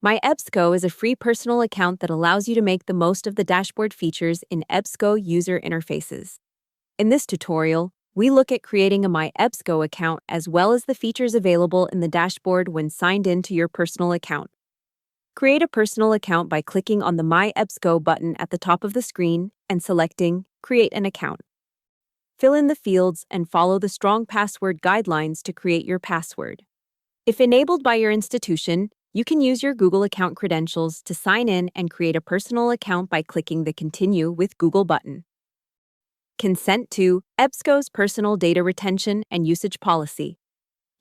MyEBSCO is a free personal account that allows you to make the most of the dashboard features in EBSCO user interfaces. In this tutorial, we look at creating a MyEBSCO account as well as the features available in the dashboard when signed in to your personal account. Create a personal account by clicking on the MyEBSCO button at the top of the screen and selecting Create an Account. Fill in the fields and follow the strong password guidelines to create your password. If enabled by your institution, you can use your Google account credentials to sign in and create a personal account by clicking the Continue with Google button. Consent to EBSCO's Personal Data Retention and Usage Policy.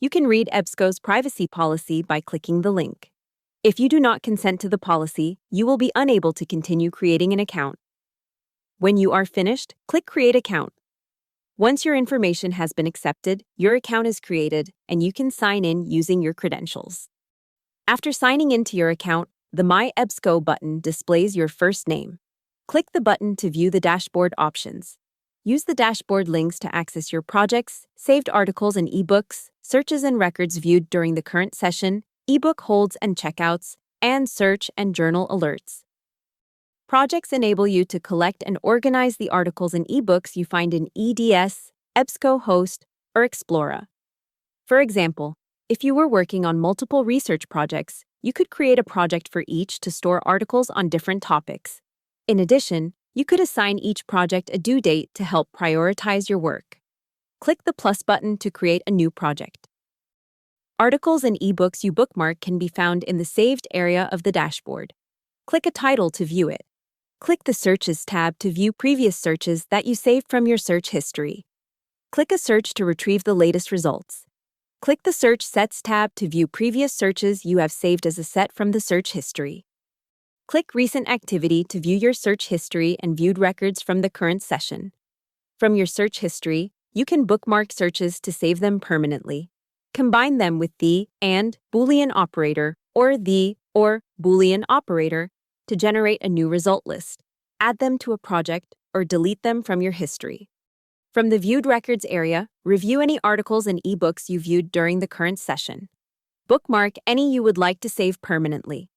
You can read EBSCO's privacy policy by clicking the link. If you do not consent to the policy, you will be unable to continue creating an account. When you are finished, click Create Account. Once your information has been accepted, your account is created and you can sign in using your credentials. After signing into your account, the MyEBSCO button displays your first name. Click the button to view the dashboard options. Use the dashboard links to access your projects, saved articles and ebooks, searches and records viewed during the current session, ebook holds and checkouts, and search and journal alerts. Projects enable you to collect and organize the articles and ebooks you find in EDS, EBSCO Host, or Explora. For example, if you were working on multiple research projects, you could create a project for each to store articles on different topics. In addition, you could assign each project a due date to help prioritize your work. Click the plus button to create a new project. Articles and ebooks you bookmark can be found in the Saved area of the dashboard. Click a title to view it. Click the Searches tab to view previous searches that you saved from your search history. Click a search to retrieve the latest results. Click the Search Sets tab to view previous searches you have saved as a set from the search history. Click Recent Activity to view your search history and viewed records from the current session. From your search history, you can bookmark searches to save them permanently. Combine them with the and Boolean operator or the or Boolean operator to generate a new result list. Add them to a project or delete them from your history. From the Viewed Records area, review any articles and ebooks you viewed during the current session. Bookmark any you would like to save permanently.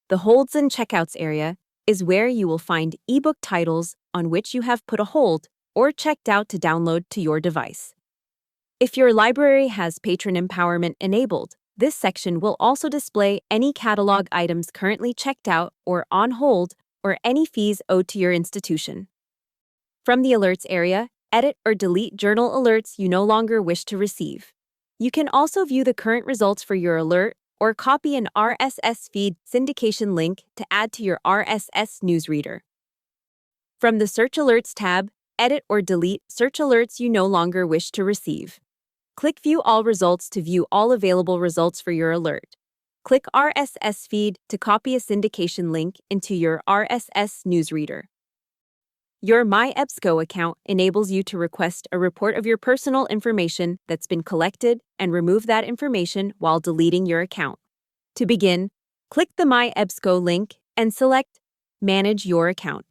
The Holds and Checkouts area is where you will find ebook titles on which you have put a hold or checked out to download to your device. If your library has patron empowerment enabled, this section will also display any catalog items currently checked out or on hold or any fees owed to your institution. From the Alerts area, edit or delete journal alerts you no longer wish to receive. You can also view the current results for your alert or copy an RSS feed syndication link to add to your RSS newsreader. From the Search Alerts tab, edit or delete search alerts you no longer wish to receive. Click View All Results to view all available results for your alert. Click RSS feed to copy a syndication link into your RSS newsreader. Your MyEBSCO account enables you to request a report of your personal information that's been collected and remove that information while deleting your account. To begin, click the MyEBSCO link and select Manage Your Account.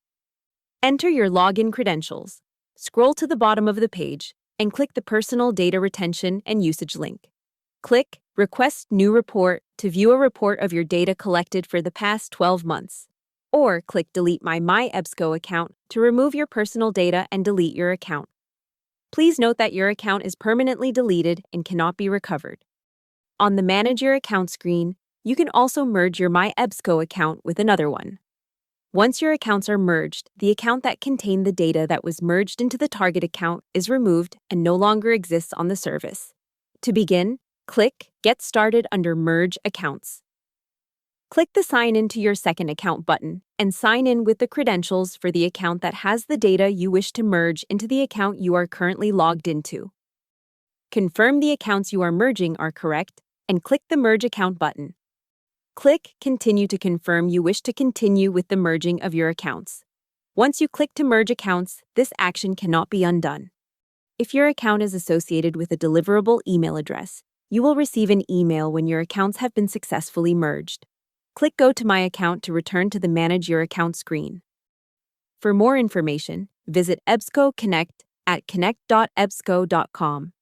Enter your login credentials. Scroll to the bottom of the page and click the Personal Data Retention and Usage link. Click Request New Report to view a report of your data collected for the past 12 months. Or click Delete My MyEBSCO account to remove your personal data and delete your account. Please note that your account is permanently deleted and cannot be recovered. On the Manage Your Account screen, you can also merge your MyEBSCO account with another one. Once your accounts are merged, the account that contained the data that was merged into the target account is removed and no longer exists on the service. To begin, click Get Started under Merge Accounts. Click the Sign into your second account button and sign in with the credentials for the account that has the data you wish to merge into the account you are currently logged into. Confirm the accounts you are merging are correct and click the Merge Account button. Click Continue to confirm you wish to continue with the merging of your accounts. Once you click to merge accounts, this action cannot be undone. If your account is associated with a deliverable email address, you will receive an email when your accounts have been successfully merged. Click Go to My Account to return to the Manage Your Account screen. For more information, visit EBSCO Connect at connect.ebsco.com.